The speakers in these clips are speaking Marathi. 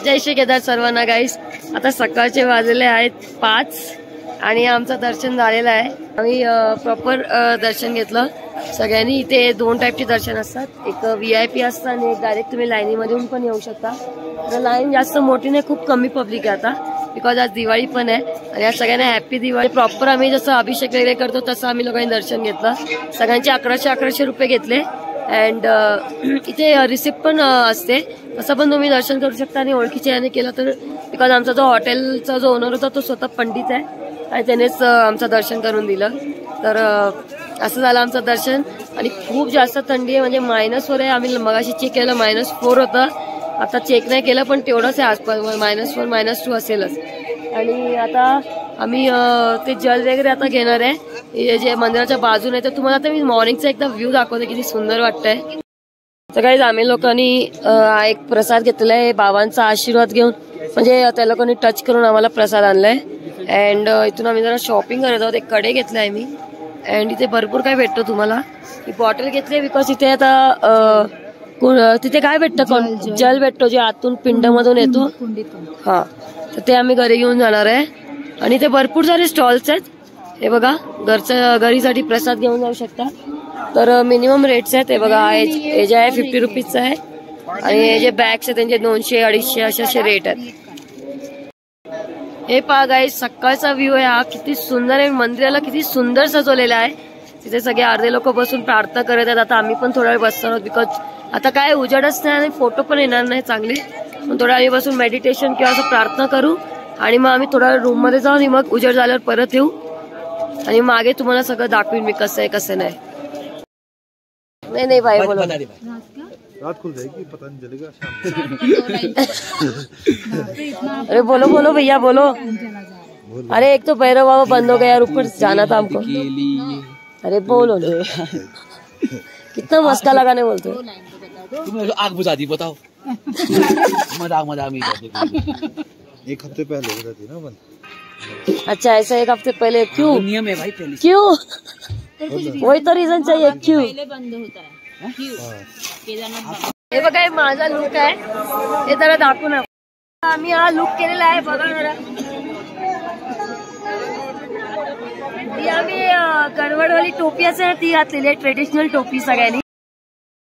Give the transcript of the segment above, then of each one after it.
जय श्री केदार सर्वांना गाईस. आता सकाळचे वाजले आहेत 5 आणि आमचं दर्शन झालेलं आहे. आम्ही प्रॉपर दर्शन घेतलं सगळ्यांनी. इथे 2 टाईपचे दर्शन असतात, एक VIP असतं आणि एक डायरेक्ट तुम्ही लाईनीमधून पण येऊ शकता. तर लाईन जास्त मोठी नाही, खूप कमी पब्लिक आहे आता, बिकॉज आज दिवाळी पण आहे आणि आज सगळ्यांना हॅपी दिवाळी. प्रॉपर आम्ही जसं अभिषेक वगैरे करतो तसं आम्ही लोकांनी दर्शन घेतलं. सगळ्यांचे 1100 रुपये घेतले. अँड इथे रिसिप्ट पण असते, तसं पण तुम्ही दर्शन करू शकता. आणि ओळखीचे याने केलं तर, बिकॉज आमचा जो हॉटेलचा जो ओनर होता तो स्वतः पंडित आहे आणि त्यानेच आमचं दर्शन करून दिलं. तर असं झालं आमचं दर्शन. आणि खूप जास्त थंडी आहे, म्हणजे -4 आहे. आम्ही मगाशी चेक केलं -4 होतं, आता चेक नाही केलं पण तेवढंच आहे आसपास, -4 -2 असेलच. आणि आता आम्ही ते जल वगैरे आता घेणार आहे जे मंदिराच्या बाजूने. तर तुम्हाला आता मी मॉर्निंगचा एकदा व्ह्यू दाखवते, किती सुंदर वाटतंय. तर काही आम्ही लोकांनी एक प्रसाद घेतलेला आहे बाबांचा आशीर्वाद घेऊन, म्हणजे त्या लोकांनी टच करून आम्हाला प्रसाद आणलाय. अँड इथून आम्ही जरा शॉपिंग करत आहोत. एक कडे घेतले आहे मी. अँड इथे भरपूर काय भेटतो तुम्हाला. ही बॉटल घेतली बिकॉज इथे आता तिथे काय भेटतं, जल भेटतो जे आतून पिंडमधून येतो. हा, तर ते आम्ही घरी घेऊन जाणार आहे. आणि इथे भरपूर सारे स्टॉल्स आहेत. हे बघा, घरीसाठी प्रसाद घेऊन जाऊ शकता. तर मिनिमम रेट्स आहेत. हे बघा, हे जे आहे 50 रुपीजचं आहे आणि हे जे बॅग्स आहेत त्यांचे 200 250 असे रेट आहेत. हे पहा गाईस, सकाळचा व्ह्यू आहे हा. किती सुंदर आहे. मंदिराला किती सुंदर सजवलेलं आहे. तिथे सगळे अर्धे लोक बसून प्रार्थना करत आहेत. आता आम्ही पण थोडा वेळ बसणार आहोत, बिकॉज आता काय उजेडच नाही आणि फोटो पण येणार नाही चांगले. पण थोड्या वेळ बसून मेडिटेशन किंवा असं प्रार्थना करू आणि मग आम्ही थोडा रूम मध्ये जाऊ आणि मग उजेड झाल्यावर परत येऊ आणि मागे तुम्हाला सगळं दाखवीन मी कसं आहे कसं नाही. नाही भाई बोलो. रात खुल जाएगी, पता नहीं चलेगा शाम. अरे बोलो भैया बोलो. अरे एक तो भैरव बाबा बंद हो गया यार, ऊपर जाना था हमको. अरे बोलो कितना मस्का लगाने बोलते हो. तुमने आग बुझा दी, बताओ. मजाक में 1 हफ्ते पहले हो जाती ना बंद. अच्छा, ऐसा 1 हफ्ते पहले क्यों? नियम है भाई पहले. क्यों? वही तो रीजन चाहिए, क्यों बंद होता है. हे बघा, हे माझा लुक आहे. हे जरा दाखवू ना. आम्ही हा लुक केलेला आहे, बघा जरा. ही आम्ही गडवडवाली टोपी असते ना ती घातलेली आहे, ट्रेडिशनल टोपी सगळ्यांनी.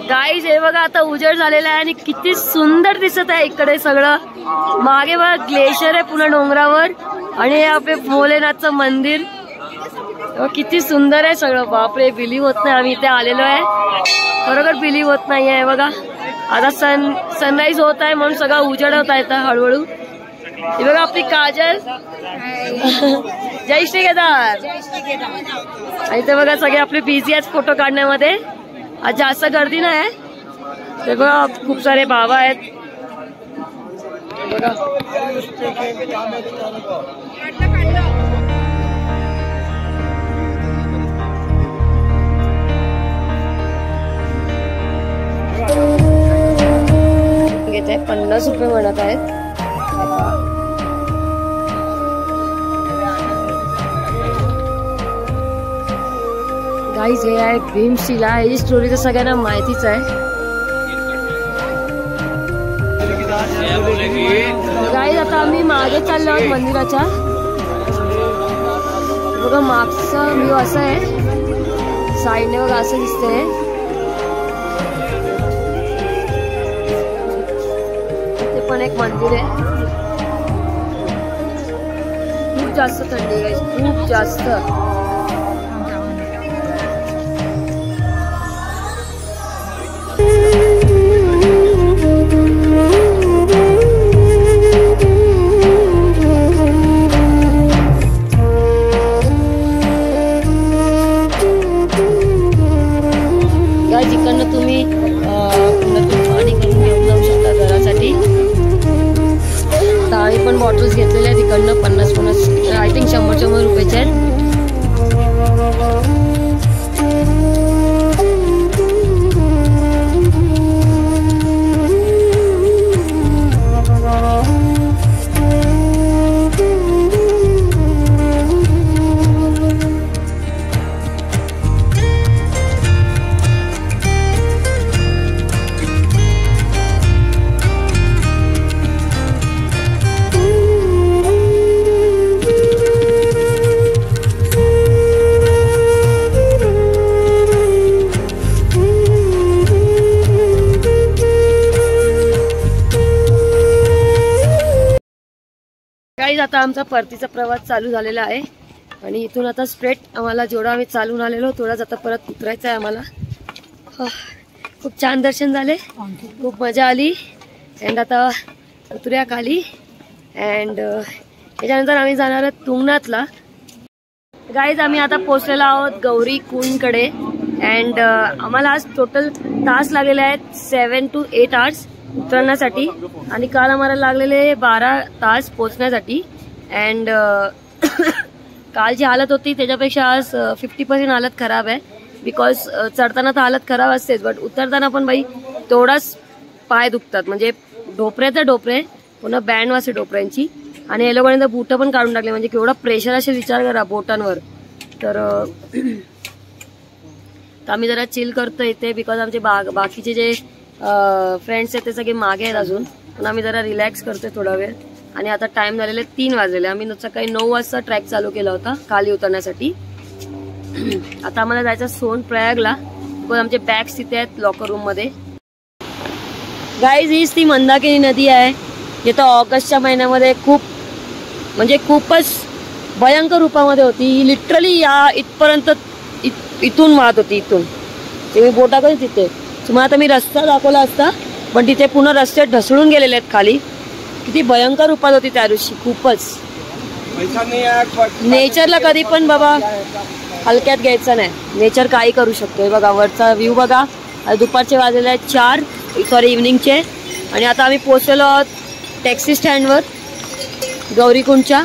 गाईज हे बघा, आता उजेड झालेला आहे आणि किती सुंदर दिसत आहे इकडे सगळं. मागे बघा ग्लेशियर आहे पुन्हा डोंगरावर आणि हे आपले भोलेनाथचं मंदिर किती सुंदर आहे सगळं. बापरे, बिलीव्ह होत नाही. आम्ही इथे आलेलो आहे, खरोखर बिलीव्ह होत नाही आहे. बघा, आता सनराईज होत आहे म्हणून सगळं उजेड होत आहे हळूहळू. हे बघा आपली काजल. जय श्री केदार. इथे बघा सगळे आपले बिझी आहेत फोटो काढण्यामध्ये. आज जास्त गर्दी नाही. ते बघा खूप सारे बाबा आहेत. बघा घेत आहे, 50 रुपये म्हणत आहेत. गाईज हे आहे भीमशिला. ही स्टोरी तर सगळ्यांना माहितीच आहे. गाईज आता आम्ही मागे चाललो आहोत मंदिराच्या. बघा मागचा व्ह्यू असा आहे, साईडने बघा असं दिसतंय. ते पण एक मंदिर आहे. खूप जास्त थंडी आहे गाईज, खूप जास्त. जिकडनं तुम्ही पाणी करून घेऊन जाऊ शकता घरासाठी. तर आम्ही पण बॉटल्स घेतलेल्या आहेत तिकडनं, 50 आय थिंक 100 रुपयाचे आहेत. गाईज आता आमचा परतीचा प्रवास चालू झालेला आहे आणि इथून आता स्ट्रेट आम्हाला जेवढा आम्ही चालून आलेलो तेवढाच आता परत उतरायचं आहे आम्हाला. खूप छान दर्शन झाले, खूप मजा आली. अँड आता उतरूया खाली. अँड त्याच्यानंतर आम्ही जाणार आहोत तुंगनाथला. गाईज आम्ही आता पोहोचलेलो आहोत गौरी कुंडकडे. अँड आम्हाला आज टोटल तास लागलेले आहेत 7 to 8 hours उतरण्यासाठी आणि काल आम्हाला लागलेले 12 तास पोहोचण्यासाठी. अँड काल जी हालत होती त्याच्यापेक्षा आज 50% हालत खराब आहे. बिकॉज चढताना तर हालत खराब असतेच, बट उतरताना पण बाई तेवढाच पाय दुखतात. म्हणजे ढोपरे तर ढोपरे, पुन्हा बँड वाजते ढोपऱ्यांची. आणि हे लोकांनी तर बुटं पण काढून टाकले. म्हणजे केवढा प्रेशर असेल विचार करा बोटांवर. तर आम्ही जरा चिल करतो इथे बिकॉज आमचे बाकीचे जे फ्रेंड्स आहेत ते सगळे मागे आहेत अजून. पण आम्ही जरा रिलॅक्स करतोय थोडा वेळ. आणि आता टाइम झालेले 3 वाजलेले. आम्ही सकाळी 9 वाजता ट्रॅक चालू केला होता खाली उतरण्यासाठी. आता आम्हाला जायचं सोनप्रयागला बिकॉज आमचे बॅग्स तिथे आहेत लॉकर रूम मध्ये. गाईज हीच ती मंदाकिनी नदी आहे जिथं ऑगस्टच्या महिन्यामध्ये खूपच भयंकर रूपामध्ये होती. ही लिटरली या इथपर्यंत इथून वाहत होती. इथून ते मी बोटा करून तिथे तुम्हाला आता मी रस्ता दाखवला असता, पण तिथे पूर्ण रस्ते ढसळून गेलेले आहेत खाली. किती भयंकर रूपात होती त्या दिवशी. खूपच नेचरला कधी पण बाबा हलक्यात घ्यायचं नाही. नेचर काही करू शकतो. बघा वरचा व्ह्यू बघा. दुपारचे वाजलेले आहेत 4 इव्हनिंगचे. आणि आता आम्ही पोहोचलेलो आहोत टॅक्सी स्टँडवर गौरीकुंडच्या.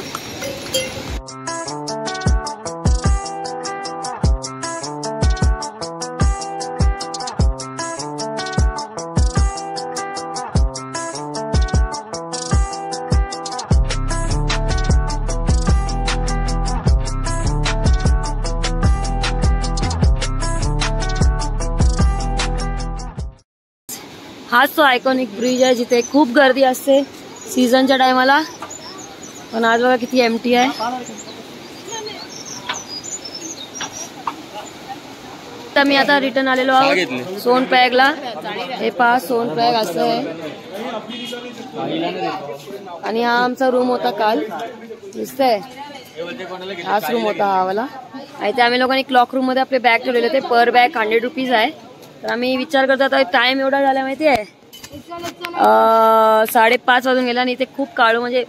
हाच तो आयकॉनिक ब्रिज आहे जिथे खूप गर्दी असते सीझनच्या टायमाला. पण आज बघा किती एम्प्टी आहे. तर मी आता रिटर्न आलेलो आहोत सोनप्रयागला. हे पहा सोनप्रयाग असं आहे. आणि हा आमचा रूम होता काल, दिसतंय हाच रूम होता हा वाला. आणि ते आम्ही लोकांनी क्लॉक रूम मध्ये आपले बॅग ठेवलेले होते. पर बॅग 100 रुपीज आहे. तर आम्ही विचार करतो आता टाइम एवढा झाला माहिती आहे 5:30 वाजून गेला. आणि इथे खूप काळो म्हणजे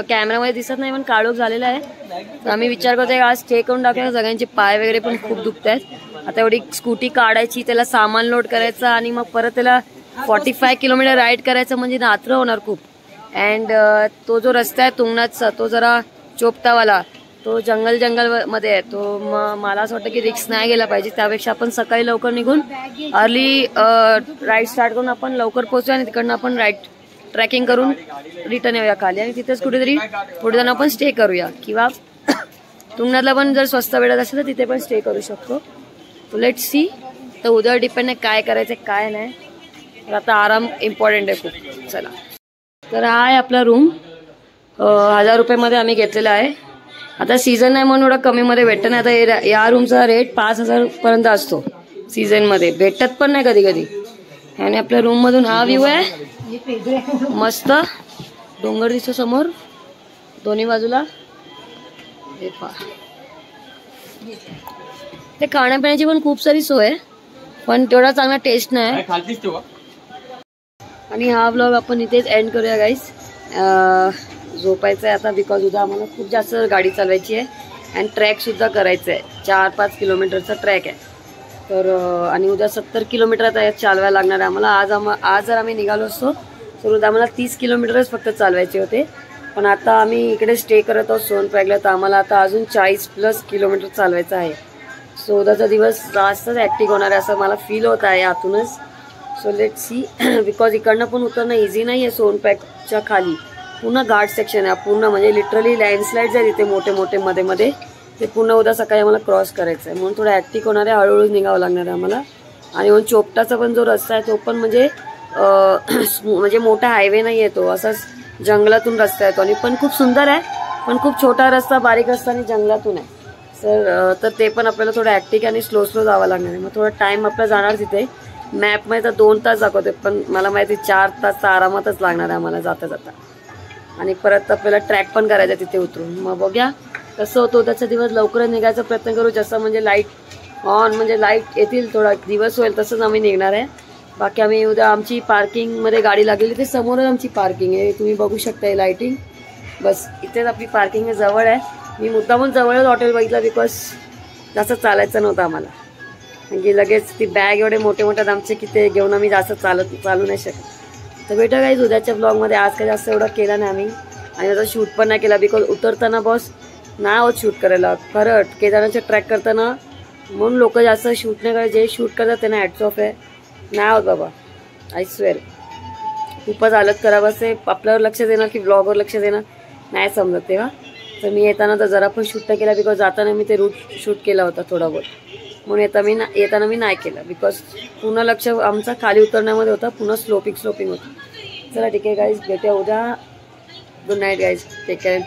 कॅमेरामध्ये दिसत नाही पण काळोख झालेला आहे. तर आम्ही विचार करतोय आज स्टे करून टाकूया. सगळ्यांचे पाय वगैरे पण खूप दुखत आहेत. आता एवढी स्कूटी काढायची, त्याला सामान लोड करायचं आणि मग परत त्याला 45 किलोमीटर राईड करायचं म्हणजे रात्र होणार खूप. अँड तो जो रस्ता आहे तुंगनाथचा तो जरा चोपतावाला, तो जंगल मध्ये आहे. तो मला असं वाटतं की रिक्स नाही गेला पाहिजे. त्यापेक्षा आपण सकाळी लवकर निघून अर्ली राईड स्टार्ट करून आपण लवकर पोहोचूया आणि तिकडनं आपण राईड ट्रॅकिंग करून रिटर्न येऊया खाली. आणि तिथेच कुठेतरी पुढे जाऊन आपण स्टे करूया. किंवा तुंगनाथला पण जर स्वस्त वेळात असेल तर तिथे पण स्टे करू शकतो. Let see. तर उद्या डिपेंड आहे काय करायचं काय नाही. तर आता आराम इम्पॉर्टंट आहे खूप. चला तर हा आहे आपला रूम. 1000 रुपयामध्ये आम्ही घेतलेला आहे. आता सीझन नाही म्हणून एवढं कमी मध्ये भेटत नाही. आता या रूमचा रेट 5000 पर्यंत असतो. सीझन मध्ये भेटत पण नाही कधी कधी. आणि आपल्या रूम मधून हा व्ह्यू आहे मस्त. डोंगर दिसतो समोर दोन्ही बाजूला. हे पहा ते खाण्यापिण्याची पण खूप सारी सोय आहे पण तेवढा चांगला टेस्ट नाही. आणि हा व्लॉग आपण इथेच एंड करूया गाईज. झोपायचं आहे आता बिकॉज उद्या आम्हाला खूप जास्त गाडी चालवायची आहे. अँड ट्रॅक सुद्धा करायचं आहे. 4-5 किलोमीटरचा ट्रॅक आहे. तर आणि उद्या 70 किलोमीटर आता चालवायला लागणार आहे आम्हाला. आज जर आम्ही निघालो असतो तर उद्या आम्हाला 30 किलोमीटरच फक्त चालवायचे होते. पण आता आम्ही इकडे स्टे करत आहोत सोनप्रयागला. तर आम्हाला आता अजून 40+ किलोमीटर चालवायचं आहे. सो उद्याचा दिवस जास्तच ॲक्टिव्ह होणार आहे असं मला फील होत आहे आतूनच. So let see. बिकॉज इकडनं पण उतरणं इझी नाही आहे. सोनप्रयागच्या खाली पूर्ण घाट सेक्शन आहे. पूर्ण म्हणजे लिटरली लँडस्लाइड्स आहे तिथे मोठे मोठे मध्ये. ते पूर्ण उद्या सकाळी आम्हाला क्रॉस करायचं आहे म्हणून थोडं ॲक्टिव्ह होणार आहे. हळूहळू निघावं लागणार आहे आम्हाला. आणि म्हणून चोपटाचा पण जो रस्ता आहे तो पण म्हणजे मोठा हायवे नाही आहे. तो असाच जंगलातून रस्ता आहे तो. आणि पण खूप सुंदर आहे. पण खूप छोटा रस्ता बारीक रस्ता आणि जंगलातून आहे. तर ते पण आपल्याला थोडं ॲक्टिव्ह आणि स्लो जावं लागणार आहे. मग थोडा टाइम आपला जाणार तिथे. मॅपमध्ये तर 2 तास दाखवते पण मला माहिती 4 तास तर आरामातच लागणार आहे आम्हाला जाता जाता. आणि परत आपल्याला ट्रॅक पण करायचा तिथे उतरून. मग बघूया कसं होतं उद्याचा दिवस. लवकरच निघायचा प्रयत्न करू, जसं म्हणजे लाईट ऑन म्हणजे लाईट येतील थोडा दिवस होईल तसंच आम्ही निघणार आहे. बाकी आम्ही उद्या आमची पार्किंगमध्ये गाडी लागलेली ते समोरच आमची पार्किंग आहे, तुम्ही बघू शकता लाईटिंग. बस इथेच आपली पार्किंग जवळ आहे. मी मुद्दामून जवळच हॉटेल बघितलं बिकॉज जास्त चालायचं नव्हतं आम्हाला, म्हणजे लगेच ती बॅग एवढे मोठे मोठे आमचे की ते घेऊन आम्ही जास्त चालू नाही शकत. तर भेटा काही उद्याच्या ब्लॉगमध्ये. आज काही जास्त एवढं केलं नाही आम्ही आणि आता शूट पण नाही केला बिकॉज उतरताना बॉस नाही होत शूट करायला. खरं केदारनाथचे ट्रॅक करताना म्हणून लोक जास्त शूट नाही करत, जे शूट करतात त्यांना हॅट्स ऑफ आहे. नाही होत बाबा, आय स्वेअर. खूपच हालत खराब असते. आपल्यावर लक्ष देणार की ब्लॉगवर लक्ष देणार नाही समजत तेव्हा. तर मी येताना तर जरा पण शूट नाही केला बिकॉज जाताना मी ते रूट शूट केला होता थोडा बहुत, म्हणून येताना मी नाही केलं बिकॉज पुन्हा लक्ष आमचा खाली उतरण्यामध्ये होता, पुन्हा स्लोपिंग होतं. चला ठीक आहे गाईज, भेटूया उद्या. Good night guys, take care.